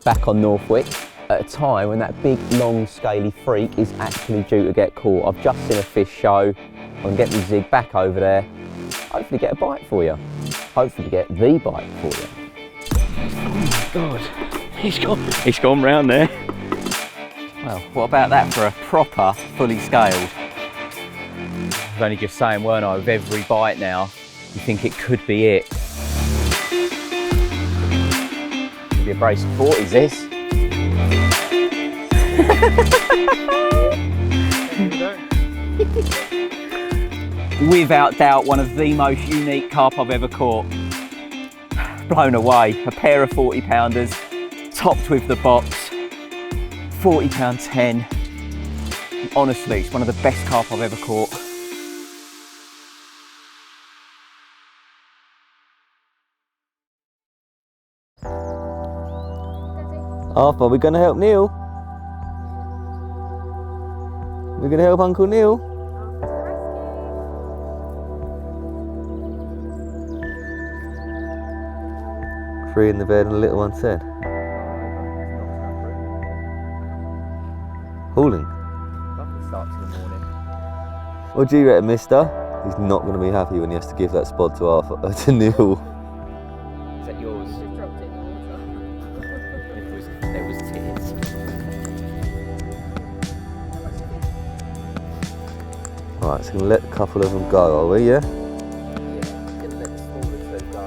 back on Northwyke at a time when that big, long, scaly freak is actually due to get caught. I've just seen a fish show. I'm going to get my zig back over there, hopefully get a bite for you. Hopefully get the bite for you. Oh my God, he's gone round there. Well, what about that for a proper, fully scaled? I was only just saying, weren't I, with every bite now, you think it could be it. Could be a brace of 40's, this. Without doubt, one of the most unique carp I've ever caught. Blown away. A pair of 40-pounders, topped with the box. 40-pound 10. Honestly, it's one of the best carp I've ever caught. Arthur, we're going to help Neil. We're going to help Uncle Neil. Three in the bed and a little one said. Hauling. Lovely start to the morning. What do you reckon, mister? He's not going to be happy when he has to give that spot to Arthur, to Neil. Is that yours? Just dropped it in the water. There was tears. Right, so we're going to let a couple of them go, are we, yeah? Yeah, gonna let the smaller two go.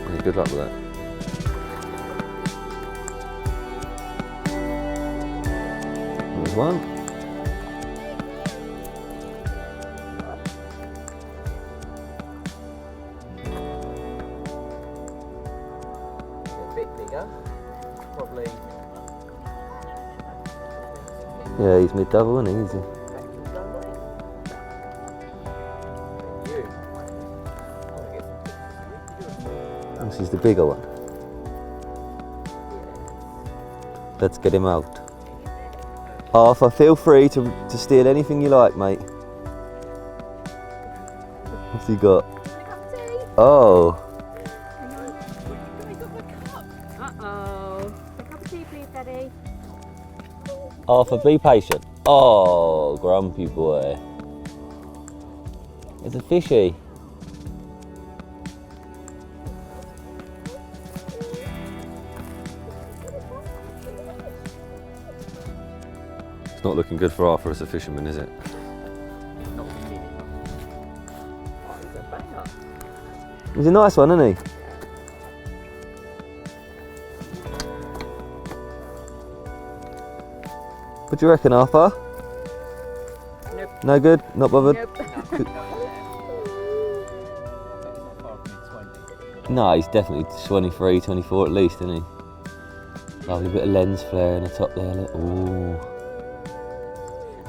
Yeah, good luck with that. There's one. A bit bigger, probably. Yeah, he's mid-double, isn't he? Easy. This is the bigger one. Let's get him out. Arthur, feel free to steal anything you like, mate. What's he got? Oh. Uh-oh. A cup of tea, please, Daddy. Arthur, be patient. Oh, grumpy boy. It's a fishy. It's not looking good for Arthur as a fisherman, is it? Not really. Oh, he's a banger. He's a nice one, isn't he? What do you reckon, Arthur? Nope. No good? Not bothered? Nope. No, he's definitely 23, 24 at least, isn't he? Lovely bit of lens flare in the top there. Look. Ooh.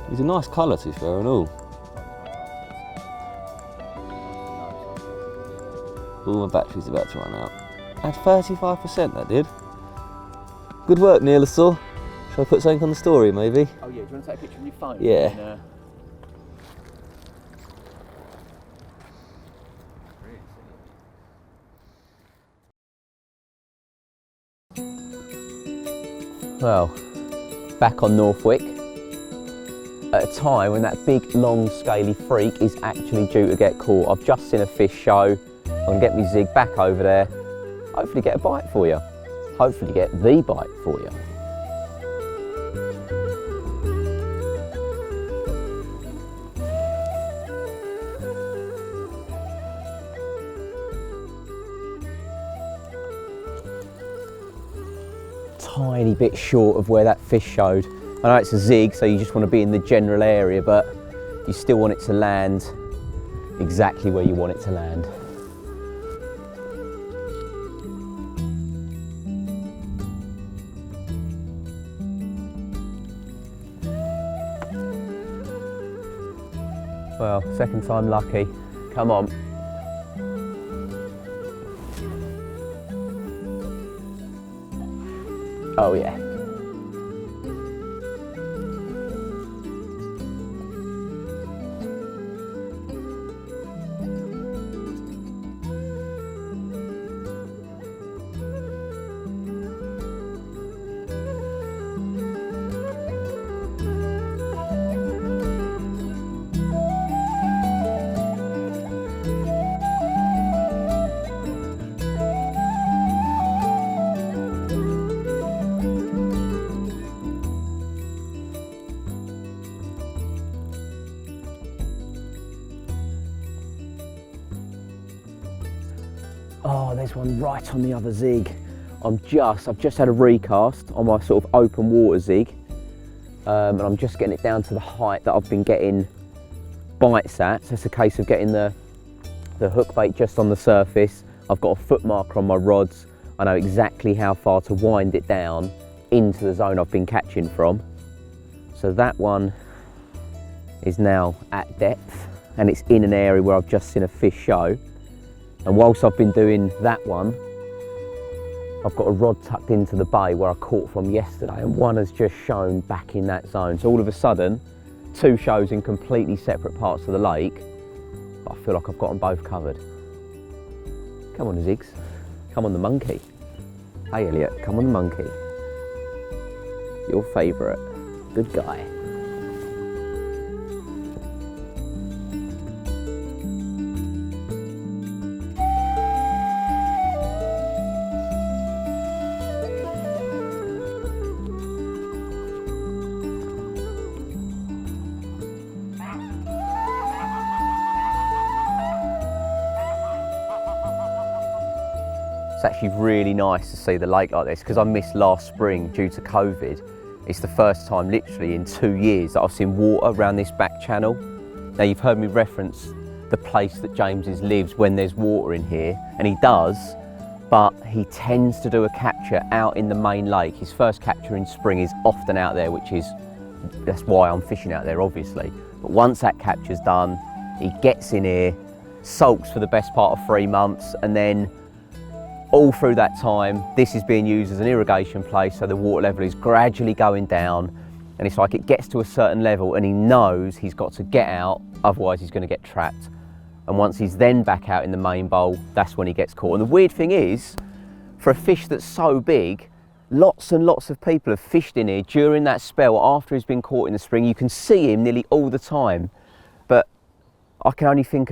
He's a nice colour, to be fair and all. Ooh, my battery's about to run out. At 35% that did. Good work, Neil. Shall I put something on the story, maybe? Oh yeah, do you want to take a picture of your phone? Yeah. And, Well, back on Northwyke at a time when that big, long, scaly freak is actually due to get caught. I've just seen a fish show. I'm going to get my zig back over there, hopefully get a bite for you. Hopefully get the bite for you. Tiny bit short of where that fish showed. I know it's a zig, so you just want to be in the general area, but you still want it to land exactly where you want it to land. Well, second time lucky. Come on. Oh yeah. Oh, there's one right on the other zig. I've just had a recast on my sort of open water zig, and I'm just getting it down to the height that I've been getting bites at. So it's a case of getting the hook bait just on the surface. I've got a foot marker on my rods. I know exactly how far to wind it down into the zone I've been catching from. So that one is now at depth, and it's in an area where I've just seen a fish show. And whilst I've been doing that one, I've got a rod tucked into the bay where I caught from yesterday, and one has just shown back in that zone. So all of a sudden, two shows in completely separate parts of the lake, but I feel like I've got them both covered. Come on, Ziggs. Come on, the monkey. Hey, Elliot, come on, the monkey. Your favourite. Good guy. It's actually really nice to see the lake like this, because I missed last spring due to COVID. It's the first time literally in 2 years that I've seen water around this back channel. Now, you've heard me reference the place that James's lives when there's water in here, and he does, but he tends to do a capture out in the main lake. His first capture in spring is often out there, that's why I'm fishing out there, obviously. But once that capture's done, he gets in here, sulks for the best part of 3 months, and then all through that time, this is being used as an irrigation place, so the water level is gradually going down, and it's like it gets to a certain level and he knows he's got to get out, otherwise he's going to get trapped. And once he's then back out in the main bowl, that's when he gets caught. And the weird thing is, for a fish that's so big, lots and lots of people have fished in here during that spell after he's been caught in the spring. You can see him nearly all the time, but I can think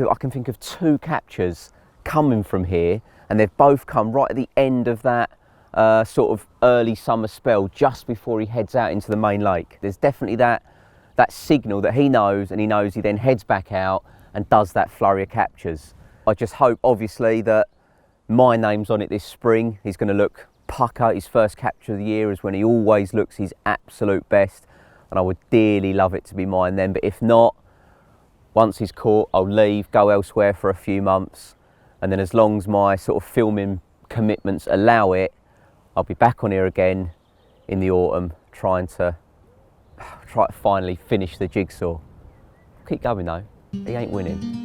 of 2 captures coming from here, and they've both come right at the end of that sort of early summer spell, just before he heads out into the main lake. There's definitely that signal that he knows, and he knows he then heads back out and does that flurry of captures. I just hope, obviously, that my name's on it this spring. He's going to look pucker. His first capture of the year is when he always looks his absolute best, and I would dearly love it to be mine then. But if not, once he's caught, I'll leave, go elsewhere for a few months, and then as long as my sort of filming commitments allow it, I'll be back on here again in the autumn, trying to finally finish the jigsaw. Keep going though, he ain't winning.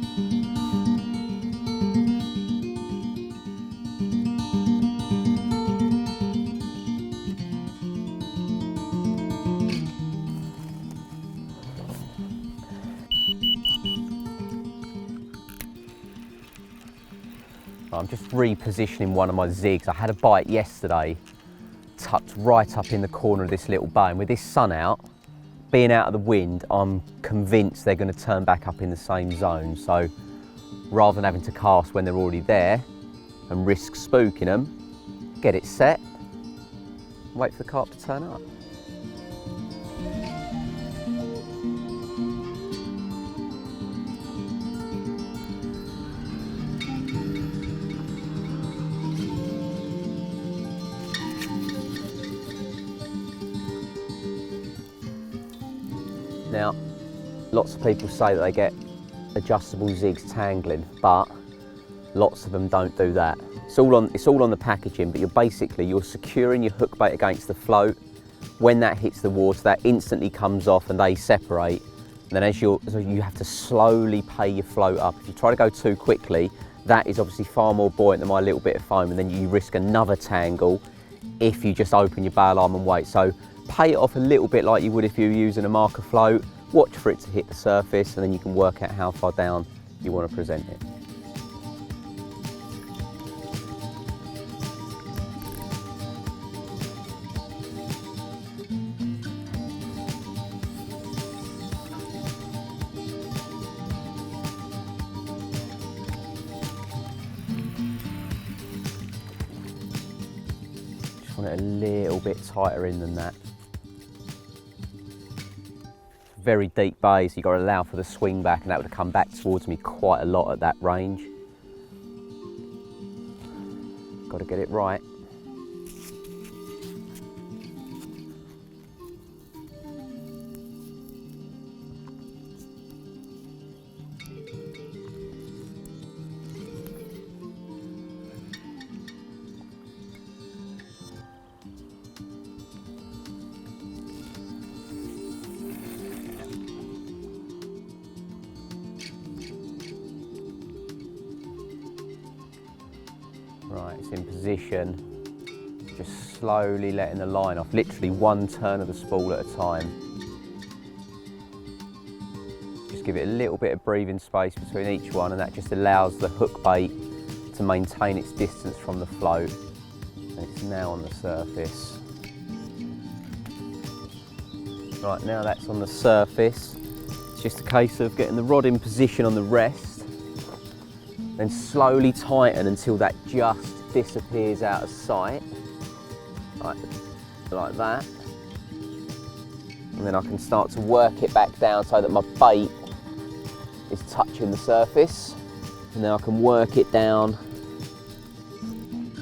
I'm just repositioning one of my zigs. I had a bite yesterday, tucked right up in the corner of this little bay, and with this sun out, being out of the wind, I'm convinced they're going to turn back up in the same zone. So rather than having to cast when they're already there and risk spooking them, get it set, wait for the carp to turn up. Now, lots of people say that they get adjustable zigs tangling, but lots of them don't do that. It's all on the packaging, but you're securing your hook bait against the float. When that hits the water, that instantly comes off and they separate. And then so you have to slowly pay your float up. If you try to go too quickly, that is obviously far more buoyant than my little bit of foam, and then you risk another tangle if you just open your bail arm and wait. So pay it off a little bit like you would if you were using a marker float, watch for it to hit the surface, and then you can work out how far down you want to present it. Just want it a little bit tighter in than that. Very deep bay, so you've got to allow for the swing back, and that would have come back towards me quite a lot at that range. Got to get it right. Right, it's in position, just slowly letting the line off, literally one turn of the spool at a time. Just give it a little bit of breathing space between each one, and that just allows the hook bait to maintain its distance from the float. And it's now on the surface. Right, now that's on the surface, it's just a case of getting the rod in position on the rest, then slowly tighten until that just disappears out of sight, like that. And then I can start to work it back down so that my bait is touching the surface. And then I can work it down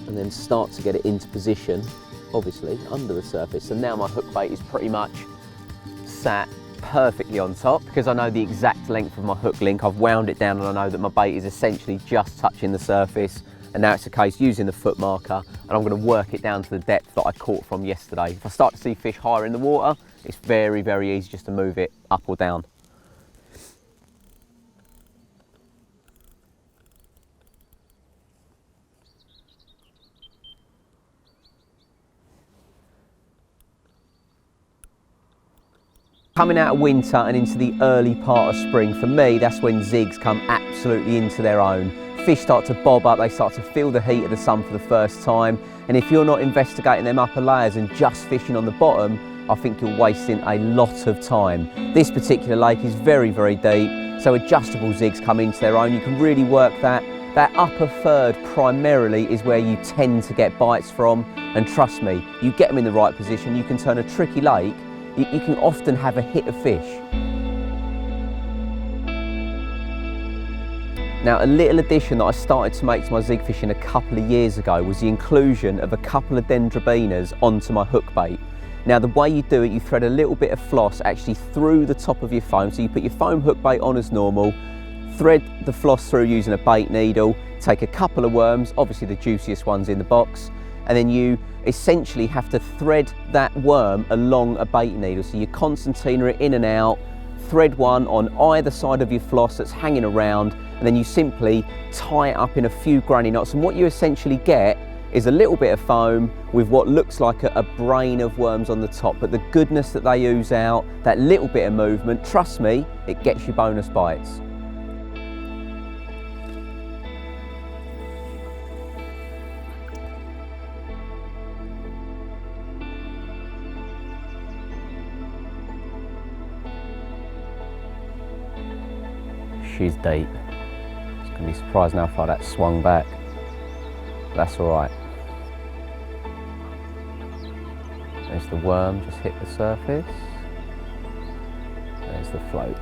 and then start to get it into position, obviously, under the surface. And now my hook bait is pretty much sat perfectly on top because I know the exact length of my hook link. I've wound it down and I know that my bait is essentially just touching the surface, and now it's a case using the foot marker and I'm going to work it down to the depth that I caught from yesterday. If I start to see fish higher in the water, it's very, very easy just to move it up or down. Coming out of winter and into the early part of spring, for me, that's when zigs come absolutely into their own. Fish start to bob up, they start to feel the heat of the sun for the first time. And if you're not investigating them upper layers and just fishing on the bottom, I think you're wasting a lot of time. This particular lake is very, very deep, so adjustable zigs come into their own. You can really work that. That upper third primarily is where you tend to get bites from. And trust me, you get them in the right position, you can turn a tricky lake. You can often have a hit of fish. Now, a little addition that I started to make to my zig fishing a couple of years ago was the inclusion of a couple of dendrobinas onto my hook bait. Now, the way you do it, you thread a little bit of floss actually through the top of your foam. So you put your foam hook bait on as normal, thread the floss through using a bait needle, take a couple of worms, obviously the juiciest ones in the box, and then you essentially have to thread that worm along a bait needle. So you concertina it in and out, thread one on either side of your floss that's hanging around, and then you simply tie it up in a few granny knots. And what you essentially get is a little bit of foam with what looks like a brain of worms on the top. But the goodness that they ooze out, that little bit of movement, trust me, it gets you bonus bites. She's deep. It's going to be surprising how far that swung back. That's all right. There's the worm, just hit the surface. There's the float.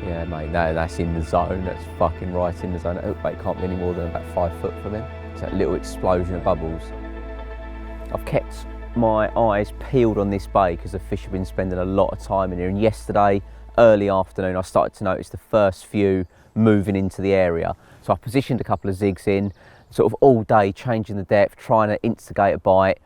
Yeah, mate, that's in the zone. That's fucking right in the zone. That hook bait can't be any more than about 5 foot from him. It's that little explosion of bubbles. I've kept my eyes peeled on this bay because the fish have been spending a lot of time in here, and yesterday, early afternoon, I started to notice the first few moving into the area. So I positioned a couple of zigs in, sort of all day, changing the depth, trying to instigate a bite,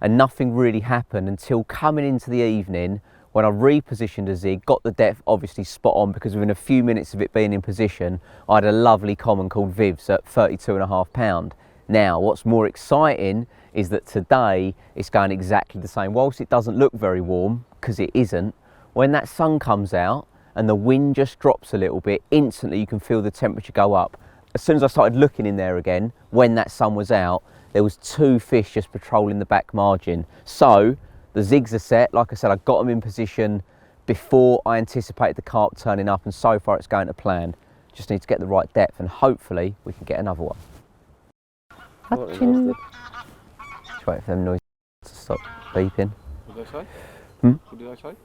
and nothing really happened until coming into the evening when I repositioned a zig, got the depth obviously spot on because within a few minutes of it being in position, I had a lovely common called Vivs at 32.5 pound. Now, what's more exciting is that today it's going exactly the same. Whilst it doesn't look very warm, because it isn't, when that sun comes out and the wind just drops a little bit, instantly you can feel the temperature go up. As soon as I started looking in there again, when that sun was out, there was 2 fish just patrolling the back margin. So the zigs are set. Like I said, I got them in position before I anticipated the carp turning up, and so far it's going to plan. Just need to get the right depth and hopefully we can get another one. Just wait for them noises to stop beeping. What did I say? What did I say?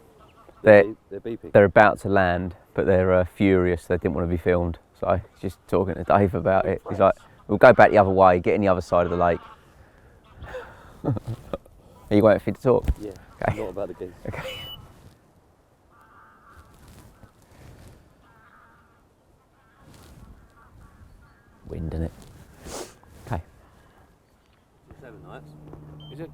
They're beeping. they're about to land, but they're furious. They didn't want to be filmed. So I was just talking to Dave about it. He's like, "We'll go back the other way, get in the other side of the lake." Are you waiting for me to talk? Yeah. Okay. Not about the geese. Okay. Wind in it. Okay. 7 nights. Is it?